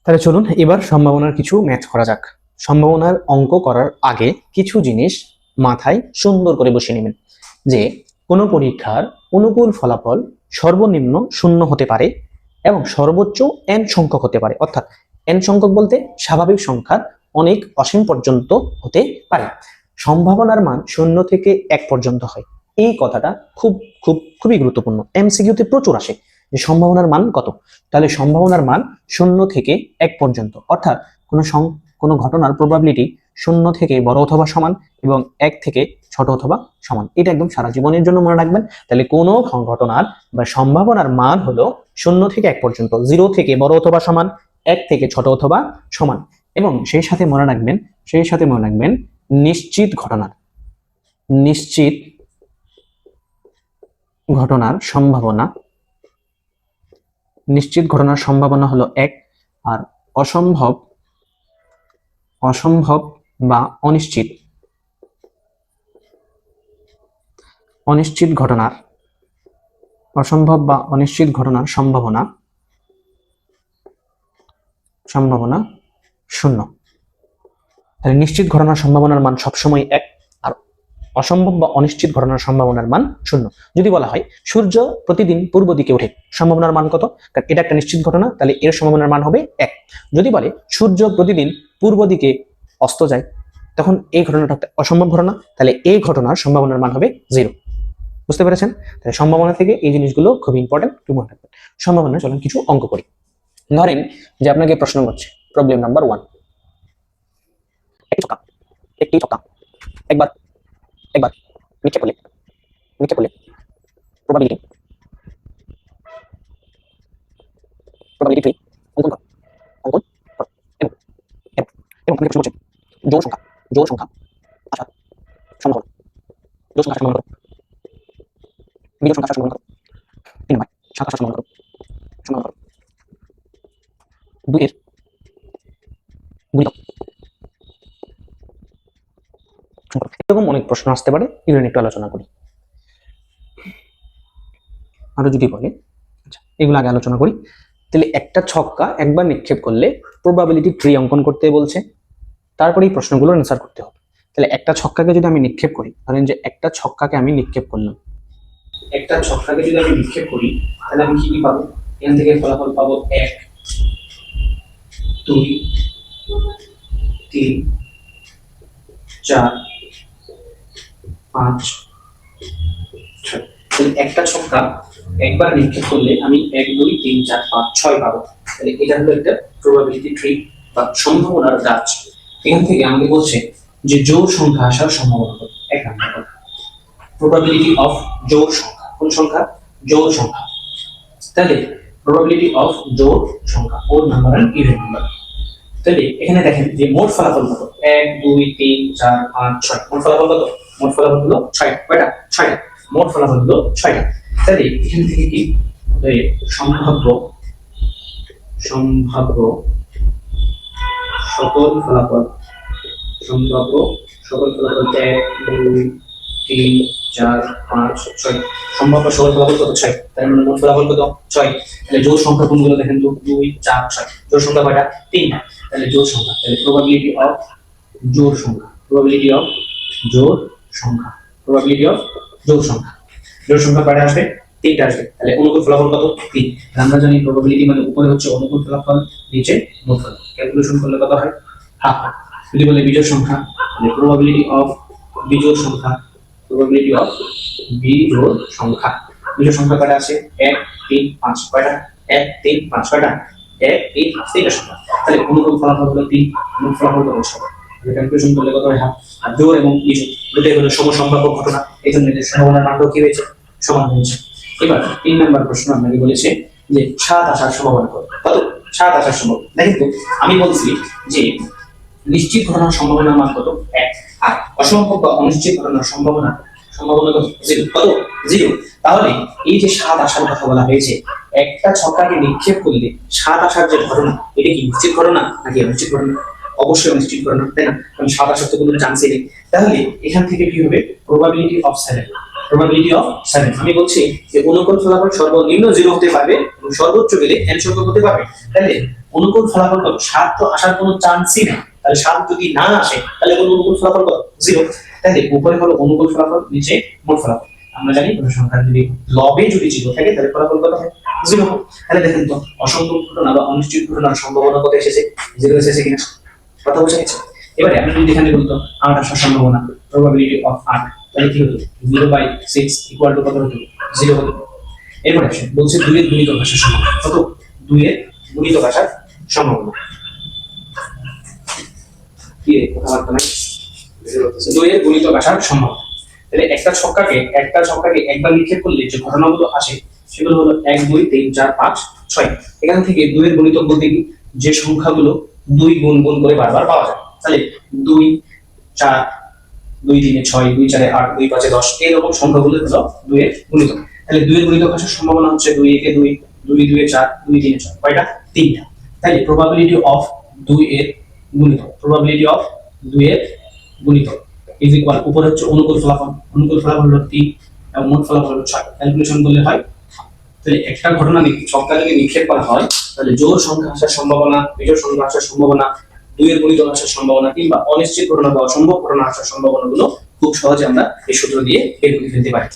তাহলে চলুন এবার সম্ভাবনার কিছু ম্যাথ করা যাক। সম্ভাবনার অঙ্ক করার আগে কিছু জিনিস মাথায় সুন্দর করে বসিয়ে নেবেন যে কোনো পরীক্ষার অনুকূল ফলাফল সর্বনিম্ন 0 হতে পারে এবং সর্বোচ্চ n সংখ্যক হতে পারে। অর্থাৎ n সংখ্যক বলতে স্বাভাবিক সংখ্যার অনেক অসীম পর্যন্ত হতে পারে। সম্ভাবনার মান 0 থেকে 1 পর্যন্ত হয়। এই কথাটা খুবই গুরুত্বপূর্ণ, এমসিকিউতে প্রচুর আসে যে সম্ভাবনার মান কত। তাহলে সম্ভাবনার মান 0 থেকে 1 পর্যন্ত, অর্থাৎ কোনো ঘটনার প্রবাবিলিটি 0 থেকে বড় অথবা সমান এবং 1 থেকে ছোট অথবা সমান। এটা একদম সারা জীবনের জন্য মনে রাখবেন। তাহলে কোনো ঘটনার বা সম্ভাবনার মান হলো 0 থেকে 1 পর্যন্ত, 0 থেকে বড় অথবা সমান, 1 থেকে ছোট অথবা সমান। এবং সেই সাথে মনে রাখবেন নিশ্চিত ঘটনার সম্ভাবনা হলো 1, আর অসম্ভব বা অনিশ্চিত ঘটনার সম্ভাবনা 0। তাহলে নিশ্চিত ঘটনার সম্ভাবনার মান সবসময় 1, আর অসম্ভব বা অনিশ্চিত ঘটনার সম্ভাবনার মান 0। যদি বলা হয় সূর্য প্রতিদিন পূর্ব দিকে ওঠে, সম্ভাবনার মান কত? কারণ এটা একটা নিশ্চিত ঘটনা, তাহলে এর সম্ভাবনার মান হবে 1। যদি বলে সূর্য প্রতিদিন পূর্ব দিকে অস্ত যায়, তখন এই ঘটনাটা একটা অসম্ভব ঘটনা, তাহলে এই ঘটনার সম্ভাবনার মান হবে 0। বুঝতে পেরেছেন? তাহলে সম্ভাবনা থেকে এই জিনিসগুলো খুব ইম্পর্টেন্ট, একটু মনে রাখবেন। সম্ভাবনা, চলুন কিছু অঙ্ক করি। ধরেন যে আপনাকে প্রশ্ন করছে, প্রবলেম নাম্বার 1, একটি ছক্কা একবার নিক্ষেপ করলে প্রবাবিলিটি অঙ্কন করো এবং প্রশ্ন করছে জোড় সংখ্যা আসার সম্ভাবনা, জোড় সংখ্যা সম্ভাবনা করো, বিজোড় সংখ্যা সম্ভাবনা করো, 3 নম্বর 7 আসার সম্ভাবনা করো, 2 এর গুণিতক। এরকম অনেক প্রশ্ন আসতে পারে, এগুলো একটু আলোচনা করি। আরো যদি বলে, আচ্ছা এগুলো আগে আলোচনা করি। তাহলে একটা ছক্কা একবার নিক্ষেপ করলে প্রবাবিলিটি ট্রি অঙ্কন করতে বলছে, তারপরে এই প্রশ্নগুলো অ্যান্সার করতে হবে। তাহলে একটা ছক্কাকে যদি আমি নিক্ষেপ করি, ধরেন যে একটা ছক্কাকে আমি নিক্ষেপ করলাম, তাহলে আমি কি পাবো? এখান থেকে ফলাফল পাবো 1, 2, 3, 4, 5, 6। একটা ছক্কা একবার নিক্ষেপ করলে আমি 1, 2, 3, 4, 5, 6 পাবো। তাহলে এটা হলো একটা প্রবাবিলিটি ট্রি বা সম্ভাবনার গাছ। এখান থেকে আমাকে বলছে যে জোড় সংখ্যা আসার সম্ভাবনা কত। 1 নম্বর প্রবাবিলিটি অফ জোড় সংখ্যা। কোন সংখ্যা? জোড় সংখ্যা। তাহলে প্রবাবিলিটি অফ জোড় সংখ্যা, odd number and even number. তাহলে এখানে দেখেন যে মোট ফলাফল কত? 1, 2, 3, 4, 5, 6। মোট ফলাফল কত? মোট ফলাফল হলো 6। কয়টা? 6টা। মোট ফলাফল হলো 6টা। তাহলে এখান থেকে কি সম্ভাব্য সকল ফলাফল 1, 2, 3, 4, 5, 6। সম্ভাব্য সকল ফলাফল কত? 6। তার মানে মোট ফলাফল কত? 6। তাহলে জোড় সংখ্যা কোনগুলো দেখেন তো? 2, 4, 6। জোড় সংখ্যা কয়টা? 3টা। তাহলে জোড় সংখ্যা, তাহলে প্রবাবিলিটি অফ জোড় সংখ্যা, জোড় সংখ্যা কয়টা আসবে? 3টা আসবে। তাহলে অনুকূল ফলাফল কত? 3। আমরা জানি প্রবাবিলিটি মানে উপরে হচ্ছে অনুকূল ফলাফল, নিচে মোট ফলাফল। ক্যালকুলেশন করলে কত হয়? হাফ। যদি বলে বিজোড় সংখ্যা, তাহলে প্রবাবিলিটি অফ বিজোড় সংখ্যা, বিজোড় সংখ্যা কয়টা আছে? 1, 3, 5। কয়টা? 1, 3, 5। কয়টা? 1, 3, 5। 3টা সংখ্যা। তাহলে অনুকূল ফলাফল হলো 3, মোট ফলাফল কত? 6। ক্যালকুলেশন করলে কত হয়? হাফ। আর জোড় এবং বিজোড় দুটোই হলো সমসম্ভাব্য ঘটনা, এই জন্য এদের সম্ভাবনার মানটাও কি হয়েছে? সমান হয়েছে। এবার 3 নম্বর প্রশ্ন আপনাকে বলেছে যে 7 আসার সম্ভাবনা কত? 7 আসার সম্ভাবনা। দেখেন তো, আমি বলছি যে নিশ্চিত ঘটনার সম্ভাবনার মান কত? 1, আর অসম্ভব বা অনিশ্চিত ঘটনার সম্ভাবনা কত? 0। কত? 0। তাহলে এই যে 7 আসার কথা বলা হয়েছে, একটা ছক্কাকে নিক্ষেপ করলে 7 আসার যে ঘটনা, এটা কি নিশ্চিত ঘটনা নাকি অনিশ্চিত ঘটনা? অবশ্যই অনিশ্চিত ঘটনা, তাই না? কারণ 7 আসার তো কোনো চান্সই নেই। তাহলে এখান থেকে কি হবে? Probability of 7। আমি বলছি যে অনুকূল ফলাফল সর্বনিম্ন 0 হতে পারবে এবং সর্বোচ্চ গেলে n সংখ্যক হতে পারবে। তাহলে অনুকূল ফলাফল কত? 7 তো আসার কোনো চান্সই নেই। তাহলে 7 যদি না আসে তাহলে কোনো অনুকূল ফলাফল কত? 0। তাহলে উপরে হলো অনুকূল ফলাফল, নিচে মোট ফলাফল। আমরা জানি কোনো সংখ্যা যদি লবে যদি 0 থাকে তাহলে ফলাফল কত হয়? 0 হয়। তাহলে দেখেন তো অসম্ভব ঘটনা বা অনিশ্চিত ঘটনার সম্ভাবনা কত এসেছে? 0 এসেছে কিনা? কথা বোঝা গেছে? এবারে আপনি যদি এখানে বলতো 8 আসার সম্ভাবনা, প্রবাবিলিটি অফ 8, তাহলে কি হতো? 0/6 ইকুয়াল টু কত হতো? 0 হতো। এরপরে আসেন বলছে 2 এর গুণিতক আসার সম্ভাবনা কত? 2 এর গুণিতক আসার সম্ভাবনা কি রে? কথাবার্তা নাই। 2 এর গুণিতক আসার সম্ভাবনা। তাহলে একটা ছক্কাকে একবার নিক্ষেপ করলে যে ঘটনাগুলো আসে সেগুলো হলো 1 2 3 4 5 6। এখান থেকে 2 এর গুণিতক বলতে কি যে সংখ্যাগুলো 2 গুণ গুণ করে বারবার পাওয়া যায়। তাহলে 2 4 2 3 6 2 4 8 2 5 10 এরকম সংখ্যাগুলো হলো 2 এর গুণিতক। তাহলে 2 এর গুণিতক আসার সম্ভাবনা হচ্ছে 2 1 2 2 2 4 2 3 6 কয়টা? 3টা। তাহলে প্রবাবিলিটি অফ 2 এর গুণিতক, প্রবাবিলিটি অফ 2 এর গুণিতক ইজ ইকুয়াল, উপরে হচ্ছে অনুকূল ফলাফল হলো 3 এবং মোট ফলাফল হলো 6। ক্যালকুলেশন করলে হয়। তাহলে একটা ঘটনা ছক্কা যদি নিক্ষেপ করা হয় তাহলে জোড় সংখ্যা আসার সম্ভাবনা, বিজোড় সংখ্যা আসার সম্ভাবনা, 2 এর গুণিতক আসার সম্ভাবনা কিংবা অনিশ্চিত ঘটনা বা অসম্ভব ঘটনা আসার সম্ভাবনাগুলো খুব সহজে আমরা এই সূত্র দিয়ে বের করে ফেলতে পারি।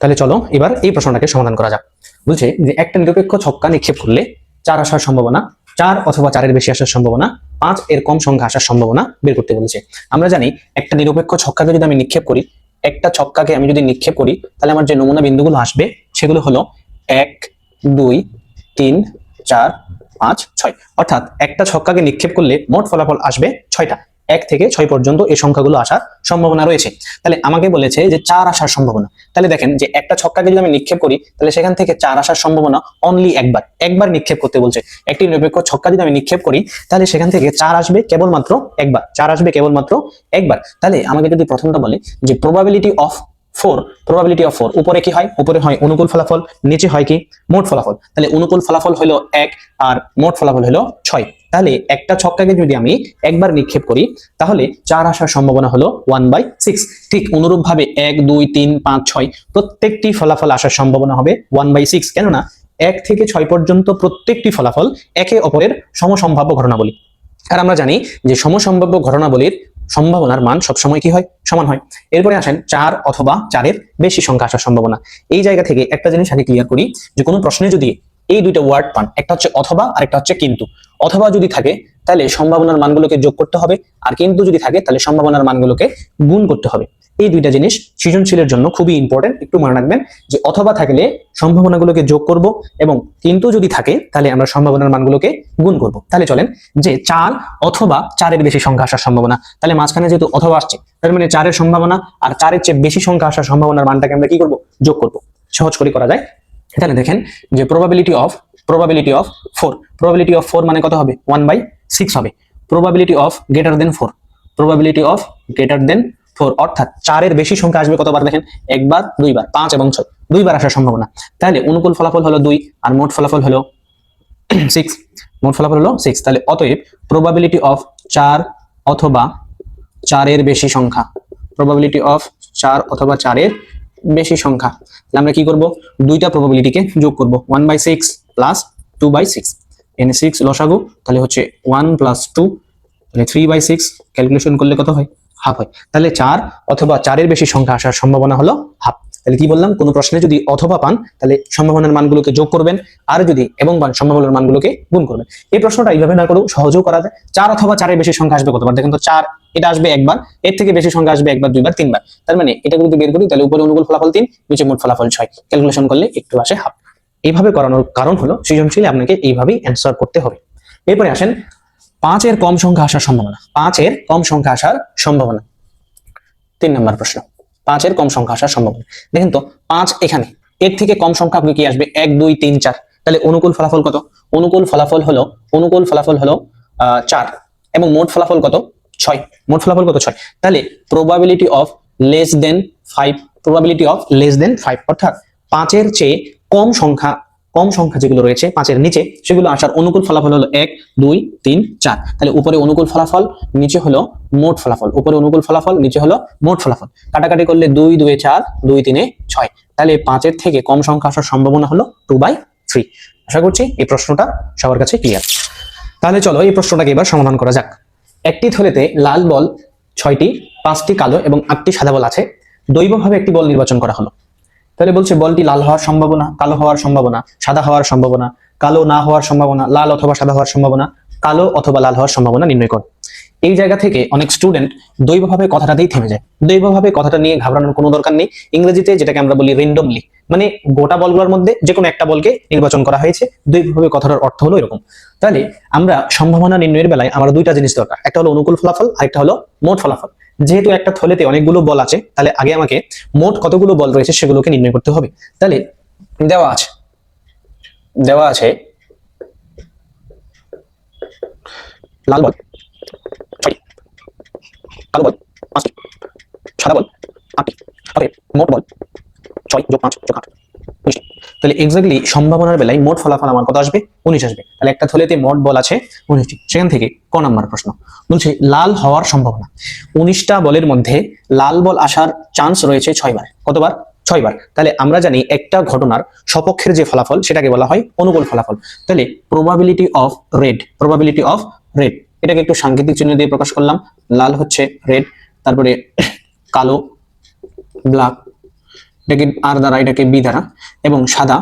তাহলে চলো এবার এই প্রশ্নটাকে সমাধান করা যাক। বলছে যে একটা নিরপেক্ষ ছক্কা নিক্ষেপ করলে 4 আসার সম্ভাবনা, 4 অথবা 4 বেশি আসার সম্ভাবনা, 5 এর কম সংখ্যা আসার সম্ভাবনা বের করতে বলেছে। আমরা জানি একটা নিরপেক্ষ ছক্কাকে যদি আমি নিক্ষেপ করি, একটা ছক্কাকে আমি যদি নিক্ষেপ করি তাহলে আমার যে নমুনা বিন্দুগুলো আসবে সেগুলো হলো 1 2 3 4 5 6। অর্থাৎ একটা ছক্কাকে নিক্ষেপ করলে মোট ফলাফল আসবে 6টা। 1 থেকে 6 পর্যন্ত এই সংখ্যাগুলো আসার সম্ভাবনা রয়েছে। তাহলে আমাকে বলেছে যে 4 আসার সম্ভাবনা। তাহলে দেখেন যে একটা ছক্কাকে যদি আমি নিক্ষেপ করি তাহলে সেখান থেকে 4 আসার সম্ভাবনা অনলি একবার নিক্ষেপ করতে বলছে। একটি নিরপেক্ষ ছক্কা যদি আমি নিক্ষেপ করি তাহলে সেখান থেকে 4 আসবে কেবলমাত্র একবার, 4 আসবে কেবলমাত্র একবার। তাহলে আমাকে যদি প্রথমটা বলে যে প্রবাবিলিটি অফ 4, উপরে কি হয়? উপরে হয় অনুকূল ফলাফল, নিচে হয় কি? মোট ফলাফল। তাহলে অনুকূল ফলাফল হলো 1 আর মোট ফলাফল হলো 6। তাহলে একটা ছক্কাকে যদি আমি একবার নিক্ষেপ করি তাহলে 4 আসার সম্ভাবনা হলো 1/6। ঠিক অনুরূপ ভাবে 1 2 3 5 6 প্রত্যেকটি ফলাফল আসার সম্ভাবনা হবে 1/6। কেননা 1 থেকে 6 পর্যন্ত প্রত্যেকটি ফলাফল একে অপরের সমসম্ভাব্য ঘটনাবলী। আর আমরা জানি যে সমসম্ভাব্য ঘটনাবলীর সম্ভাবনার মান সবসময় কি হয়? সমান হয়। এরপরে আসেন 4 অথবা 4 এর বেশি সংখ্যা আসার সম্ভাবনা। এই জায়গা থেকে একটা জিনিস আগে ক্লিয়ার করি যে কোনো প্রশ্নে যদি এই দুইটা ওয়ার্ড পান, একটা হচ্ছে অথবা আর একটা হচ্ছে কিন্তু, অথবা যদি থাকে তাহলে সম্ভাবনার মানগুলোকে যোগ করতে হবে, আর কিন্তু যদি থাকে তাহলে সম্ভাবনার মানগুলোকে গুণ করতে হবে। এই দুইটা জিনিস সৃজনশীলের জন্য খুবই ইম্পর্টেন্ট, একটু মনে রাখবেন যে অথবা থাকলে সম্ভাবনাগুলোকে যোগ করব এবং কিন্তু যদি থাকে তাহলে আমরা সম্ভাবনার মানগুলোকে গুণ করব। তাহলে চলেন যে 4 অথবা 4 এর বেশি সংখ্যা আসার সম্ভাবনা, তাহলে মাঝখানে যেহেতু অথবা আসছে তার মানে 4 এর সম্ভাবনা আর 4 এর চেয়ে বেশি সংখ্যা আসার সম্ভাবনার মানটাকে আমরা কি করব? যোগ করব। সহজ করে করা যায়। তাহলে দেখেন যে প্রবাবিলিটি অফ 4 মানে কত হবে? 1/6 হবে। প্রবাবিলিটি অফ গ্রেটার দেন 4, অর্থাৎ 4 এর বেশি সংখ্যা আসবে কতবার? দেখেন একবার, দুইবার, 5 এবং 6 দুইবার আসার সম্ভাবনা। তাহলে অনুকূল ফলাফল হলো 2 আর মোট ফলাফল হলো 6। তাহলে অতএব প্রবাবিলিটি অফ 4 অথবা 4 এর বেশি সংখ্যা, প্রবাবিলিটি অফ 4 অথবা 4 এর বেশি সংখ্যা, তাহলে আমরা কি করব? দুইটা প্রবাবিলিটিকে যোগ করব। 1/6 প্লাস 2/6, এখানে 6 লসাগু, তাহলে হচ্ছে 1 প্লাস 2, তাহলে 3/6। ক্যালকুলেশন করলে কত হয়? হাফ হয়। তাহলে 4 অথবা 4 এর বেশি সংখ্যা আসার সম্ভাবনা হলো হাফ। তাহলে কি বললাম? কোন প্রশ্নে যদি অথবা পান তাহলে সম্ভাবনার মানগুলোকে যোগ করবেন, আর যদি এবং পান সম্ভাবনার মানগুলোকে গুণ করবেন। এই প্রশ্নটা এইভাবে না করেও সহজেও করা যায়। 4 অথবা 4 এর বেশি সংখ্যা আসবে কতবার? দেখেন তো 4 এটা আসবে একবার, এর থেকে বেশি সংখ্যা আসবে একবার, দুইবার, তিনবার। তার মানে এটা যদি বের করি তাহলে উপরে অনুকূল ফলাফল 3, নিচে মোট ফলাফল 6। ক্যালকুলেশন করলে একটু আসে হাফ। এইভাবে করানোর কারণ হলো সৃজনশীলে আপনাকে এইভাবেই অ্যান্সার করতে হবে। এরপরে আসেন 5 এর কম সংখ্যা আসার সম্ভাবনা। 5 এর কম সংখ্যা আসার সম্ভাবনা, 3 নম্বর প্রশ্ন। 5 এর কম সংখ্যা আসার সম্ভাবনা। দেখেন তো 5 এখানে, এর থেকে কম সংখ্যা আপনি কি আসবে? 1 2 3 4। তাহলে অনুকূল ফলাফল কত? অনুকূল ফলাফল হলো 4 এবং মোট ফলাফল কত? 6। মোট ফলাফল কত? 6। তাহলে প্রবাবিলিটি অফ লেস দেন 5, অর্থাৎ 5 এর চেয়ে কম সংখ্যা যেগুলো রয়েছে 5 এর নিচে সেগুলো আসার অনুকূল ফলাফল হলো 1 2 3 4। তাহলে উপরে অনুকূল ফলাফল, নিচে হলো মোট ফলাফল। উপরে অনুকূল ফলাফল, নিচে হলো মোট ফলাফল। কাটাকাটি করলে 2 2 4, 2 3 6। তাহলে 5 এর থেকে কম সংখ্যা আসার সম্ভাবনা হলো 2/3। আশা করছি এই প্রশ্নটা সবার কাছে ক্লিয়ার। তাহলে চলো এই প্রশ্নটাকে এবার সমাধান করা যাক। একটি থলেতে লাল বল 6টি, 5টি কালো এবং 8টি সাদা বল আছে। দৈবভাবে একটি বল নির্বাচন করা হলো। তাহলে বলছে বলটি লাল হওয়ার সম্ভাবনা, কালো হওয়ার সম্ভাবনা, সাদা হওয়ার সম্ভাবনা, কালো না হওয়ার সম্ভাবনা, লাল অথবা সাদা হওয়ার সম্ভাবনা, কালো অথবা লাল হওয়ার সম্ভাবনা নির্ণয় কর। এই জায়গা থেকে অনেক স্টুডেন্ট দৈবভাবে কথাটাতেই থেমে যায়। দৈবভাবে কথাটা নিয়ে ঘাবড়ানোর কোনো দরকার নেই। ইংরেজিতে যেটাকে আমরা বলি র্যান্ডমলি, মানে গোটা বলগুলোর মধ্যে যে কোনো একটা বলকে নির্বাচন করা হয়েছে। দৈবভাবে কথাটার অর্থ হলো এরকম। তাহলে আমরা সম্ভাবনা নির্ণয়ের বেলায় আমার দুইটা জিনিস দরকার, একটা হলো অনুকূল ফলাফল আর একটা হলো মোট ফলাফল। যেহেতু একটা থলেতে অনেকগুলো বল আছে, তাহলে আগে আমাকে মোট কতগুলো বল রয়েছে সেগুলোকে নির্ণয় করতে হবে। তাহলে দেওয়া আছে লাল বল 6টি, কালো বল 5টি, সাদা বল 8টি। অতএব মোট বল 6 + 5 + 8 19টি। তাহলে এক্স্যাক্টলি সম্ভাবনার বেলায় মোট ফলাফল আমার কত আসবে? 19 আসবে। তাহলে একটা থলেতে মোট বল আছে 19টি। সেখান থেকে ক নাম্বার প্রশ্ন বলছে লাল হওয়ার সম্ভাবনা। 19টা বলের মধ্যে লাল বল আসার চান্স রয়েছে 6 বার। কতবার? 6 বার। তাহলে আমরা জানি একটা ঘটনার সপক্ষের যে ফলাফল সেটাকে বলা হয় অনুকূল ফলাফল। তাহলে প্রবাবিলিটি অফ রেড, এটাকে একটু সাংকেতিক চিহ্ন দিয়ে প্রকাশ করলাম। লাল হচ্ছে রেড, তারপরে কালো ব্ল্যাক, এটাকে আর দ্বারা, এটাকে বি দ্বারা, এবং সাদা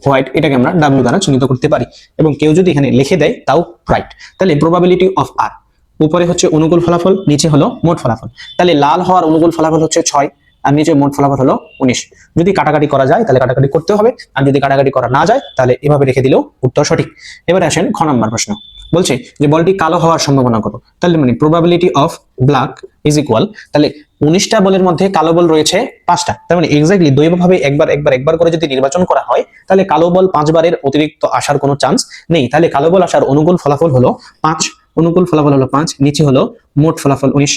হোয়াইট, এটাকে আমরা ডাব্লিউ দ্বারা চিহ্নিত করতে পারি। এবং কেউ যদি এখানে লিখে দেয় তাও রাইট। তাহলে প্রবাবিলিটি অফ আর, উপরে হচ্ছে অনুকূল ফলাফল, নিচে হলো মোট ফলাফল। তাহলে লাল হওয়ার অনুকূল ফলাফল হচ্ছে 6 আর নিচে মোট ফলাফল হলো 19। যদি কাটাকাটি করা যায় তাহলে কাটাকাটি করতে হবে, আর যদি কাটাকাটি করা না যায় তাহলে এভাবে রেখে দিলেও উত্তর সঠিক। এবারে আসেন খ নাম্বার প্রশ্ন। বলছে যে বলটি কালো হওয়ার সম্ভাবনা কত। তাহলে মানে probability of black is equal, তাহলে 19টা বলের মধ্যে কালো বল রয়েছে 5টা। তার মানে এক্স্যাক্টলি দৈবভাবে একবার করে যদি নির্বাচন করা হয় তাহলে কালো বল 5 বারের অতিরিক্ত আসার কোনো চান্স নেই। তাহলে কালো বল আসার অনুকূল ফলাফল হলো 5, অনুকূল ফলাফল হলো 5, নিচে হলো মোট ফলাফল 19।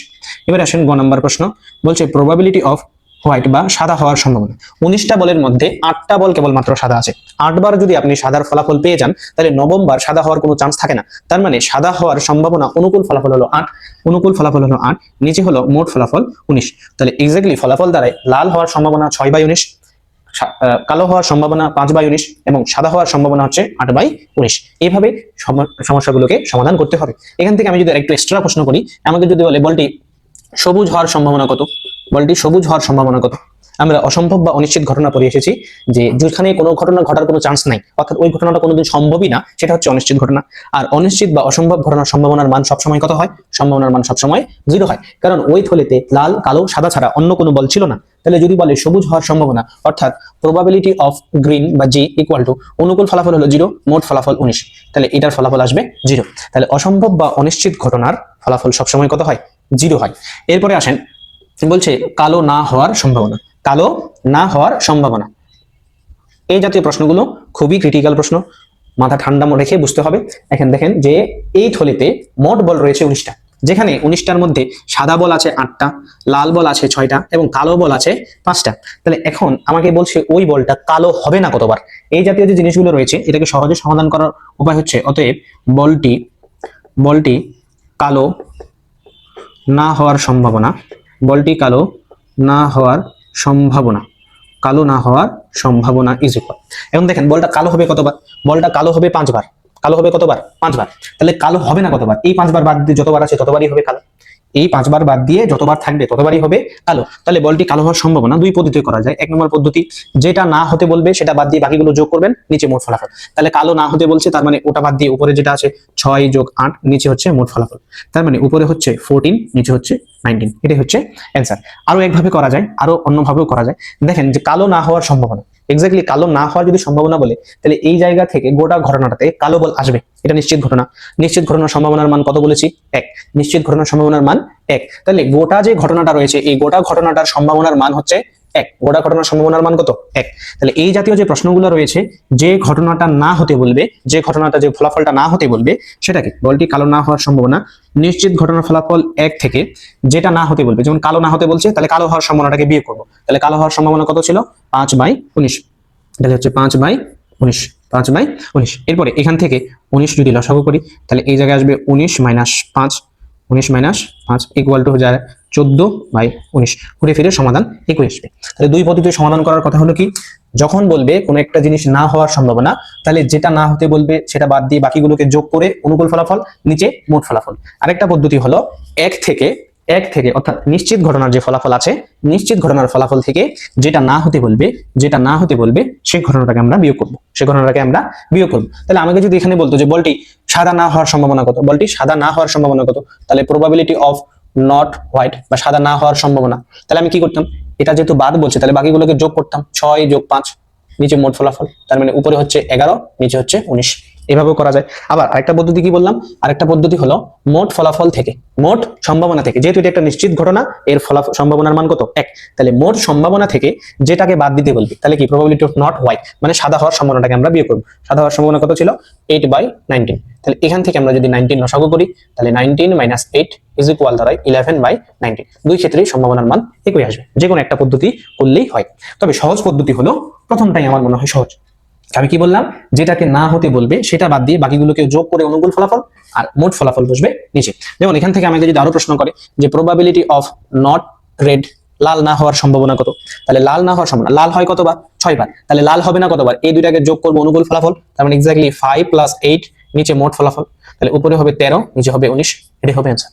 এবার আসেন গ নাম্বার প্রশ্ন। বলছে প্রবাবিলিটি অফ হোয়াইট বা সাদা হওয়ার সম্ভাবনা। 19টা বলের মধ্যে 8টা বল কেবলমাত্র সাদা আছে। 8 বার যদি আপনি সাদার ফলাফল পেয়ে যান তাহলে 9ম বার সাদা হওয়ার কোনো চান্স থাকে না। তার মানে সাদা হওয়ার সম্ভাবনা অনুকূল ফলাফল হলো 8, অনুকূল ফলাফল হলো 8, নিচে হলো মোট ফলাফল 19। তাহলে এক্স্যাক্টলি ফলাফল দ্বারাই লাল হওয়ার সম্ভাবনা 6/19, কালো হওয়ার সম্ভাবনা 5/19 এবং সাদা হওয়ার সম্ভাবনা হচ্ছে 8/19। এইভাবে সমস্যাগুলোকে সমাধান করতে হবে। এখান থেকে আমি যদি একটু এক্সট্রা প্রশ্ন করি, আমাকে যদি বলে বলটি সবুজ হওয়ার সম্ভাবনা কত, বলটি সবুজ হওয়ার সম্ভাবনা কত। আমরা অসম্ভব বা অনিশ্চিত ঘটনা পড়ে এসেছি যে যেখানে কোনো ঘটনা ঘটার কোনো চান্স নাই, অর্থাৎ ওই ঘটনাটা কোনোদিন সম্ভবই না, সেটা হচ্ছে অনিশ্চিত ঘটনা। আর অনিশ্চিত বা অসম্ভব ঘটনার সম্ভাবনার মান সবসময় কত হয়? সম্ভাবনার মান সবসময় 0 হয়, কারণ ওই থলেতে লাল, কালো, সাদা ছাড়া অন্য কোনো বল ছিল না। তাহলে যদি বলে সবুজ হওয়ার সম্ভাবনা, অর্থাৎ প্রবাবিলিটি অফ গ্রিন বা জি ইকুয়াল টু অনুকূল ফলাফল হলো 0, মোট ফলাফল 19, তাহলে এটার ফলাফল আসবে 0। তাহলে অসম্ভব বা অনিশ্চিত ঘটনার ফলাফল সবসময় কত হয়? 0 হয়। এরপরে আসেন, বলছে কালো না হওয়ার সম্ভাবনা, কালো না হওয়ার সম্ভাবনা। এই জাতীয় প্রশ্নগুলো খুবই ক্রিটিক্যাল প্রশ্ন, মাথা ঠান্ডা রেখে বুঝতে হবে। এখন দেখেন যে এই থলিতে মোট বল রয়েছে 19টা, যেখানে 19টার মধ্যে সাদা বল আছে 8টা, লাল বল আছে 6টা এবং কালো বল আছে 5টা। তাহলে এখন আমাকে বলছে ওই বলটা কালো হবে না কতবার। এই জাতীয় যে জিনিসগুলো রয়েছে এটাকে সহজে সমাধান করার উপায় হচ্ছে, অতএব বলটি কালো না হওয়ার সম্ভাবনা, বলটি কালো না হওয়ার সম্ভাবনা ইজ ইকুয়াল। এখন দেখেন বলটা কালো হবে কতবার? বলটা কালো হবে 5 বার। কালো হবে কতবার? 5 বার। তাহলে কালো হবে না কতবার? এই 5 বার বাদ দিয়ে যতবার আছে ততবারই হবে কালো। এই 5 বার বাদ দিয়ে যতবার থাকবে ততবারই হবে কালো। তাহলে বলটি কালো হওয়ার সম্ভাবনা দুই পদ্ধতিতে করা যায়। 1 নম্বর পদ্ধতি, যেটা না হতে বলবে সেটা বাদ দিয়ে বাকিগুলো যোগ করবেন, নিচে মোট ফলাফল। তাহলে কালো না হতে বলছে, তার মানে ওটা বাদ দিয়ে উপরে যেটা আছে 6 + 8, নিচে হচ্ছে মোট ফলাফল। তার মানে উপরে হচ্ছে 14, নিচে হচ্ছে 19। এটাই হচ্ছে অ্যান্সার। আরো একভাবে করা যায়, আরো অন্যভাবেও করা যায়। দেখেন যে কালো না হওয়ার সম্ভাবনা, এক্স্যাক্টলি কালো না হওয়ার যদি সম্ভাবনা বলে, তাহলে এই জায়গা থেকে গোটা ঘটনাটাতে কালো বল আসবে, এটা নিশ্চিত ঘটনা। নিশ্চিত ঘটনার সম্ভাবনার মান কত বলেছি? 1। নিশ্চিত ঘটনার সম্ভাবনার মান 1। তাহলে গোটা যে ঘটনাটা রয়েছে এই গোটা ঘটনাটার সম্ভাবনার মান হচ্ছে 1। গোটা ঘটনার সম্ভাবনার মান কত? 1। তাহলে এই জাতীয় যে প্রশ্নগুলো রয়েছে, যে ঘটনাটা না হতে বলবে, যে ঘটনাটা, যে ফলাফলটা না হতে বলবে সেটাকে, বলটি কালো না হওয়ার সম্ভাবনা নিশ্চিত ঘটনার ফলাফল 1 থেকে যেটা না হতে বলবে, যেমন কালো না হতে বলছে তাহলে কালো হওয়ার সম্ভাবনাটাকে বিয়োগ করবো। তাহলে কালো হওয়ার সম্ভাবনা কত ছিল? 5/19। তাহলে হচ্ছে 5/19, 5/19। এরপরে এখান থেকে 19 যদি লসাগু করি তাহলে এই জায়গায় আসবে 19 - 5, 19 - 5 ইকুয়াল টু হয়ে যায় 14/19 ঘুরে ফিরে সমাধান একই আসবে। তাহলে দুই পদ্ধতিতে সমাধান করার কথা হলো কি, যখন বলবে কোনো একটা জিনিস না হওয়ার সম্ভাবনা, তাহলে যেটা না হতে বলবে সেটা বাদ দিয়ে বাকিগুলোকে যোগ করে অনুকূল ফলাফল, নিচে মোট ফলাফল। আরেকটা পদ্ধতি হলো এক থেকে অর্থাৎ নিশ্চিত ঘটনার যে ফলাফল আছে, নিশ্চিত ঘটনার ফলাফল থেকে যেটা না হতে বলবে সেই ঘটনাটাকে আমরা বিয়োগ করব, তাহলে আমাকে যদি এখানে বলতো যে বলটি সাদা না হওয়ার সম্ভাবনা কত, তাহলে প্রবাবিলিটি অফ নট হোয়াইট বা সাদা না হওয়ার সম্ভাবনা, তাহলে আমি কি করতাম, এটা যেহেতু বাদ বলছে তাহলে বাকিগুলোকে যোগ করতাম, 6 যোগ 5 নিচে মোট ফলাফল, তার মানে উপরে হচ্ছে 11 নিচে হচ্ছে 19। এভাবেও করা যায়। আবার আরেকটা পদ্ধতি কি বললাম, আরেকটা পদ্ধতি হলো মোট ফলাফল থেকে, মোট সম্ভাবনা থেকে, যেহেতু এটা একটা নিশ্চিত ঘটনা এর ফলাফল সম্ভাবনার মান কত 1, তাহলে মোট সম্ভাবনা থেকে যেটাকে বাদ দিতে বলবে, তাহলে কি প্রবাবিলিটি অফ নট হোয়াইট মানে সাদা হওয়ার সম্ভাবনাটাকে আমরা বিয়োগ করব। সাদা হওয়ার সম্ভাবনা কত ছিল 8/19, তাহলে এখান থেকে আমরা যদি 19 লসাগু করি তাহলে 19 - 8 ইজ ইকুয়াল দাঁড়ায় 11/19। দুই ক্ষেত্রেই সম্ভাবনার মান একই আসবে, যে কোনো একটা পদ্ধতি করলেই হয়। তবে সহজ পদ্ধতি হলো প্রথমটাই আমার মনে হয় সহজ। আমি কি বললাম, যেটাকে না হতে বলবে সেটা বাদ দিয়ে বাকিগুলোকে যোগ করে অনুকূল ফলাফল আর মোট ফলাফল বসবে নিচে। যেমন এখান থেকে আমাকে যদি আরো প্রশ্ন করে যে প্রবাবিলিটি অফ নট রেড, লাল না হওয়ার সম্ভাবনা কত, তাহলে লাল না হওয়ার সম্ভাবনা, লাল হয় কতবার 6 বার, তাহলে লাল হবে না কতবার, এই দুইটাকে যোগ করবো অনুকূল ফলাফল, তার মানে এক্স্যাক্টলি 5 + 8 নিচে মোট ফলাফল, তাহলে উপরে হবে 13 নিচে হবে 19, এটাই হবে অ্যান্সার।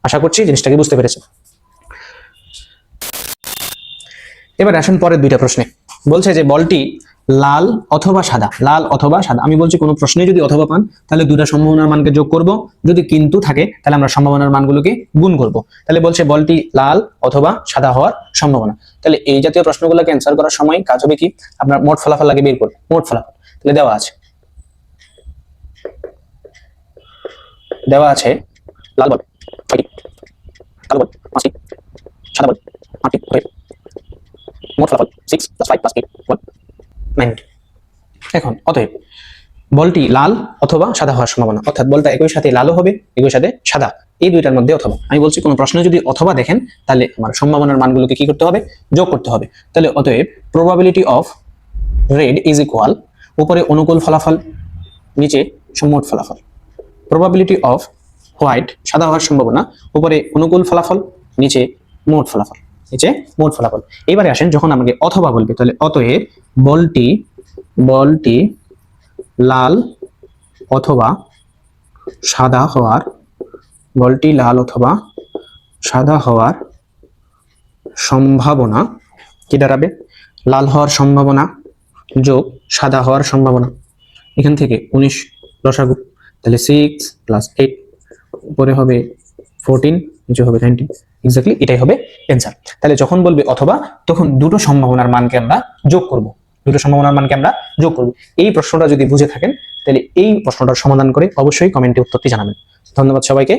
আশা করছি জিনিসটাকে বুঝতে পেরেছেন। এবার আসুন পরের দুইটা প্রশ্নে। বলছে যে বলটি লাল অথবা সাদা, আমি বলছি কোনো প্রশ্নে যদি অথবা পান তাহলে দুটা সম্ভাবনার মানকে যোগ করব, যদি কিন্তু থাকে তাহলে আমরা সম্ভাবনার মানগুলোকে গুণ করব। তাহলে বলছে বলটি লাল অথবা সাদা হওয়ার সম্ভাবনা, তাহলে এই জাতীয় প্রশ্নগুলোকে অ্যান্সার করার সময় কাজ হবে কি, আপনার মোট ফলাফল আগে বের করুন। মোট ফলাফল তাহলে দেওয়া আছে লাল বল 6টি, কালো বল 5টি, সাদা বল 8টি, মোট ফলাফল 6 + 5 + 8 9। এখন অতএব বলটি লাল অথবা সাদা হওয়ার সম্ভাবনা, অর্থাৎ বলটা একই সাথে লালও হবে একই সাথে সাদা, এই দুইটার মধ্যে অথবা। আমি বলছি কোনো প্রশ্নে যদি অথবা দেখেন তাহলে আমার সম্ভাবনার মানগুলোকে কি করতে হবে, যোগ করতে হবে। তাহলে অতএব probability of red is equal, উপরে অনুকূল ফলাফল নিচে মোট ফলাফল, প্রবাবিলিটি অফ হোয়াইট সাদা হওয়ার সম্ভাবনা, উপরে অনুকূল ফলাফল নিচে মোট ফলাফল, এবারে আসেন যখন আমাকে অথবা বলবে, তাহলে অতএব বলটি লাল অথবা সাদা হওয়ার, সম্ভাবনা কি দাঁড়াবে, লাল হওয়ার সম্ভাবনা যোগ সাদা হওয়ার সম্ভাবনা, এখান থেকে 19 লসাগু, তাহলে 6 + 8 উপরে হবে 14 নিচে হবে 19, এক্স্যাক্টলি এটাই হবে অ্যান্সার। তাহলে যখন বলবে অথবা তখন দুটো সম্ভাবনার মানকে আমরা যোগ করব, এই প্রশ্নটা যদি বুঝে থাকেন তাহলে এই প্রশ্নটার সমাধান করে অবশ্যই কমেন্টে উত্তরটি জানাবেন। ধন্যবাদ সবাইকে।